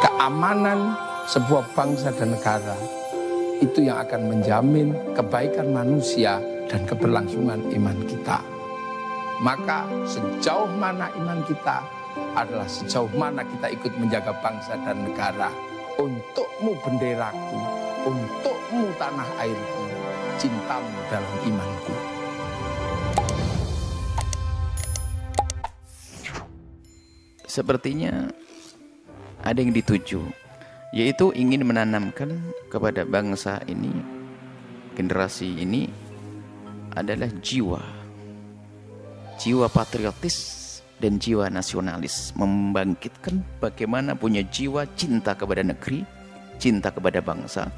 keamanan sebuah bangsa dan negara itu yang akan menjamin kebaikan manusia dan keberlangsungan iman kita. Maka sejauh mana iman kita adalah sejauh mana kita ikut menjaga bangsa dan negara. Untukmu benderaku, untukmu tanah airku, cintamu dalam imanku. Sepertinya ada yang dituju, yaitu ingin menanamkan kepada bangsa ini, generasi ini adalah jiwa patriotis dan jiwa nasionalis, membangkitkan bagaimana punya jiwa cinta kepada negeri, cinta kepada bangsa,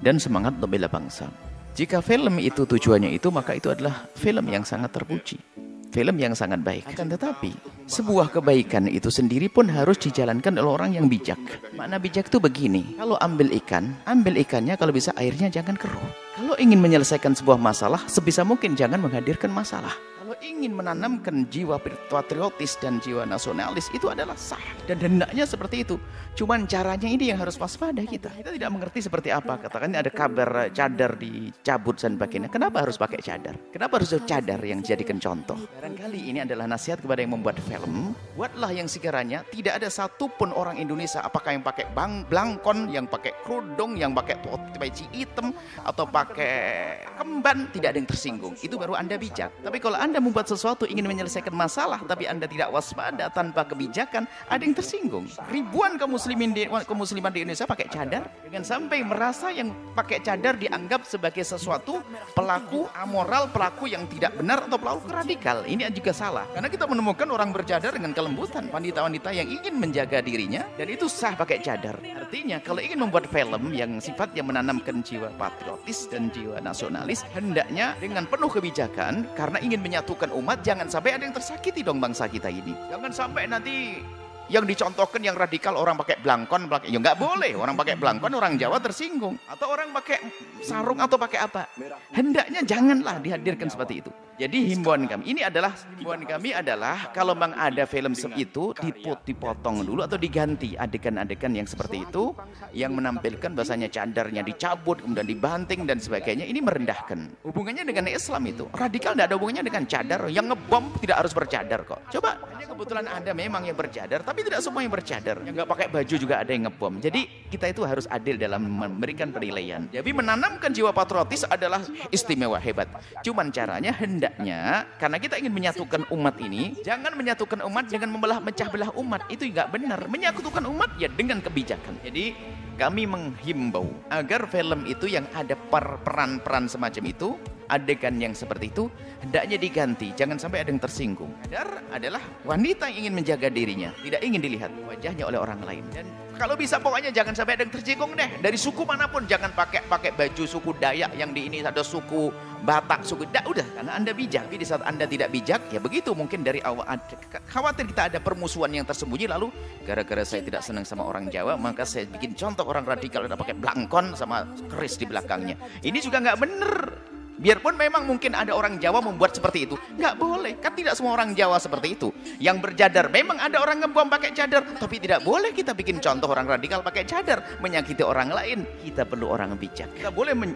dan semangat membela bangsa. Jika film itu tujuannya itu, maka itu adalah film yang sangat terpuji, film yang sangat baik. Akan tetapi sebuah kebaikan itu sendiri pun harus dijalankan oleh orang yang bijak. Makna bijak itu begini, kalau ambil ikannya kalau bisa airnya jangan keruh. Kalau ingin menyelesaikan sebuah masalah, sebisa mungkin jangan menghadirkan masalah. Kalau ingin menanamkan jiwa patriotis dan jiwa nasionalis, itu adalah sah dan hendaknya seperti itu. Cuman caranya ini yang harus waspada kita. Kita tidak mengerti seperti apa. Katakan ada kabar cadar dicabut dan sebagainya. Kenapa harus pakai cadar? Kenapa harus cadar yang dijadikan contoh? Barangkali ini adalah nasihat kepada yang membuat film. Buatlah yang sekiranya tidak ada satupun orang Indonesia, apakah yang pakai blangkon, yang pakai kerudung, yang pakai peci hitam, atau pakai kemban, tidak ada yang tersinggung. Itu baru Anda bijak. Tapi kalau Anda membuat sesuatu ingin menyelesaikan masalah, tapi Anda tidak waspada tanpa kebijakan, ada yang tersinggung. Ribuan kaum musliman di Indonesia pakai cadar, dengan sampai merasa yang pakai cadar dianggap sebagai sesuatu pelaku amoral, pelaku yang tidak benar, atau pelaku radikal. Ini juga salah, karena kita menemukan orang bercadar dengan kelembutan, wanita-wanita yang ingin menjaga dirinya, dan itu sah pakai cadar. Artinya kalau ingin membuat film yang sifatnya menanamkan jiwa patriotis dan jiwa nasionalis, hendaknya dengan penuh kebijakan, karena ingin menyatukan umat. Jangan sampai ada yang tersakiti dong bangsa kita ini. Jangan sampai nanti yang dicontohkan yang radikal orang pakai blangkon, ya nggak boleh. Orang pakai blangkon, orang Jawa tersinggung. Atau orang pakai sarung atau pakai apa. Hendaknya janganlah dihadirkan seperti itu. Jadi himbauan kami adalah kalau memang ada film itu dipotong dulu atau diganti adegan-adegan yang seperti itu, yang menampilkan bahasanya cadarnya dicabut kemudian dibanting dan sebagainya. Ini merendahkan. Hubungannya dengan Islam itu radikal, tidak ada hubungannya dengan cadar. Yang ngebom tidak harus bercadar kok. Coba, hanya kebetulan ada memang yang bercadar, tapi tidak semua yang bercadar. Yang nggak pakai baju juga ada yang ngebom. Jadi kita itu harus adil dalam memberikan penilaian. Jadi menanamkan jiwa patriotis adalah istimewa, hebat. Cuman caranya hendaknya, karena kita ingin menyatukan umat ini, jangan menyatukan umat dengan memecah belah umat. Itu nggak benar. Menyatukan umat ya dengan kebijakan. Jadi kami menghimbau agar film itu yang ada peran-peran semacam itu, adegan yang seperti itu, hendaknya diganti. Jangan sampai ada yang tersinggung. Cadar adalah wanita yang ingin menjaga dirinya, tidak ingin dilihat wajahnya oleh orang lain. Dan kalau bisa pokoknya jangan sampai ada yang tersinggung deh. Dari suku manapun jangan pakai baju suku Dayak, yang di ini ada suku Batak, suku udah, karena Anda bijak. Tapi di saat Anda tidak bijak, ya begitu mungkin dari awal khawatir kita ada permusuhan yang tersembunyi, lalu gara-gara saya tidak senang sama orang Jawa, maka saya bikin contoh orang radikal udah pakai blangkon sama keris di belakangnya. Ini juga nggak bener. Biarpun memang mungkin ada orang Jawa membuat seperti itu, nggak boleh, kan tidak semua orang Jawa seperti itu. Yang bercadar, memang ada orang ngebom pakai cadar, tapi tidak boleh kita bikin contoh orang radikal pakai cadar, menyakiti orang lain. Kita perlu orang bijak.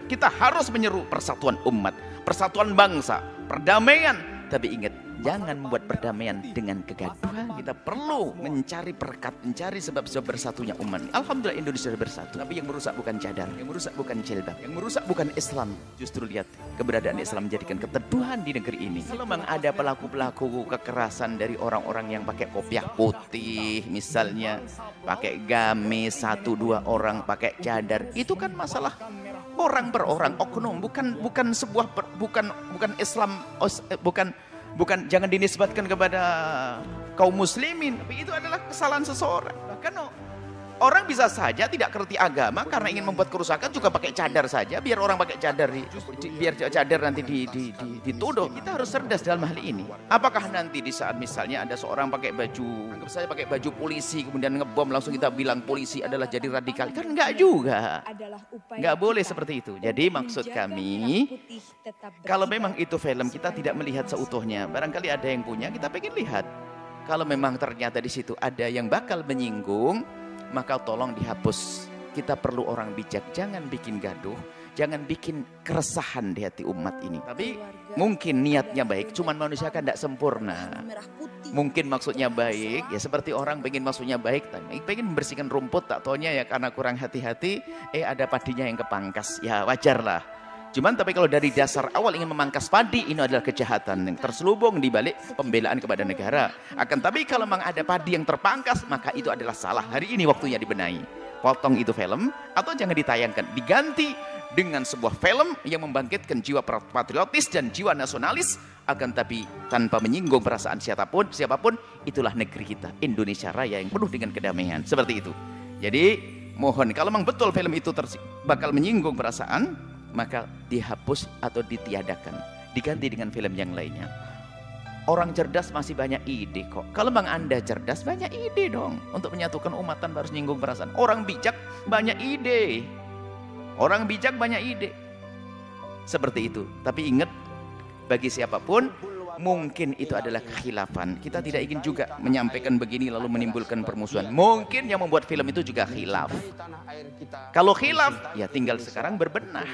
Kita harus menyeru persatuan umat, persatuan bangsa, perdamaian. Tapi ingat, jangan membuat perdamaian dengan kegaduhan. Kita perlu mencari perekat, mencari sebab-sebab bersatunya umat. Alhamdulillah Indonesia sudah bersatu. Tapi yang merusak bukan cadar, yang merusak bukan jilbab, yang merusak bukan Islam. Justru lihat keberadaan Islam menjadikan keteduhan di negeri ini. Kalau memang ada pelaku-pelaku kekerasan dari orang-orang yang pakai kopiah putih, misalnya pakai gamis, 1-2 orang pakai cadar, itu kan masalah orang per orang, oknum, bukan Islam, bukan jangan dinisbatkan kepada kaum muslimin, tapi itu adalah kesalahan seseorang. Bahkan orang bisa saja tidak kerti agama karena ingin membuat kerusakan juga pakai cadar saja, biar orang pakai cadar biar cadar nanti dituduh. Kita harus cerdas dalam hal ini. Apakah nanti di saat misalnya ada seorang pakai baju, anggap saja pakai baju polisi kemudian ngebom, langsung kita bilang polisi adalah jadi radikal? Kan enggak juga. Enggak boleh seperti itu. Jadi maksud kami, kalau memang itu film kita tidak melihat seutuhnya, barangkali ada yang punya, kita pengen lihat. Kalau memang ternyata di situ ada yang bakal menyinggung, maka tolong dihapus. Kita perlu orang bijak, jangan bikin gaduh, jangan bikin keresahan di hati umat ini. Tapi mungkin niatnya baik, cuman manusia kan tidak sempurna. Mungkin maksudnya baik, ya seperti orang pengen maksudnya baik, pengen membersihkan rumput, tak taunya ya karena kurang hati-hati, ada padinya yang kepangkas, ya wajar lah. Cuman tapi kalau dari dasar awal ingin memangkas padi, ini adalah kejahatan yang terselubung di balik pembelaan kepada negara. Akan tapi kalau memang ada padi yang terpangkas, maka itu adalah salah. Hari ini waktunya dibenahi. Potong itu film, atau jangan ditayangkan, diganti dengan sebuah film yang membangkitkan jiwa patriotis dan jiwa nasionalis, akan tapi tanpa menyinggung perasaan siapapun, itulah negeri kita, Indonesia Raya yang penuh dengan kedamaian. Seperti itu. Jadi mohon, kalau memang betul film itu bakal menyinggung perasaan, maka dihapus atau ditiadakan, diganti dengan film yang lainnya. Orang cerdas masih banyak ide kok. Kalau bang Anda cerdas, banyak ide dong. Untuk menyatukan umat tanpa harus nyinggung perasaan. Orang bijak banyak ide. Orang bijak banyak ide. Seperti itu. Tapi ingat, bagi siapapun, mungkin itu adalah kekhilafan. Kita tidak ingin juga menyampaikan begini lalu menimbulkan permusuhan. Mungkin yang membuat film itu juga khilaf. Kalau khilaf, ya tinggal sekarang berbenah.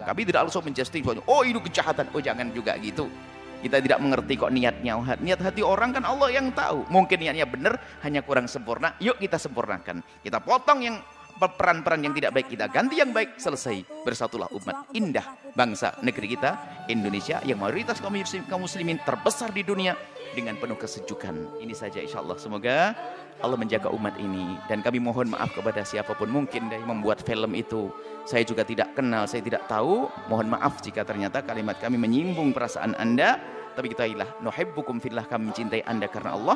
Kami tidak langsung menjustify, oh itu kejahatan, oh jangan juga gitu. Kita tidak mengerti kok niatnya. Niat hati orang kan Allah yang tahu. Mungkin niatnya benar, hanya kurang sempurna. Yuk kita sempurnakan. Kita potong yang peran-peran yang tidak baik, kita ganti yang baik, selesai. Bersatulah umat. Indah bangsa negeri kita, Indonesia, yang mayoritas kaum muslimin terbesar di dunia, dengan penuh kesejukan. Ini saja insya Allah. Semoga Allah menjaga umat ini. Dan kami mohon maaf kepada siapapun mungkin yang membuat film itu. Saya juga tidak kenal, saya tidak tahu. Mohon maaf jika ternyata kalimat kami menyinggung perasaan Anda. Tapi ketahuilah, nuhibbukum fillah, kami mencintai Anda karena Allah.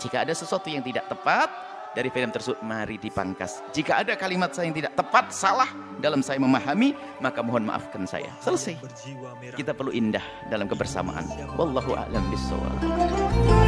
Jika ada sesuatu yang tidak tepat dari film tersebut, mari dipangkas. Jika ada kalimat saya yang tidak tepat, salah dalam saya memahami, maka mohon maafkan saya. Selesai. Kita perlu indah dalam kebersamaan. Wallahu a'lam bishawab.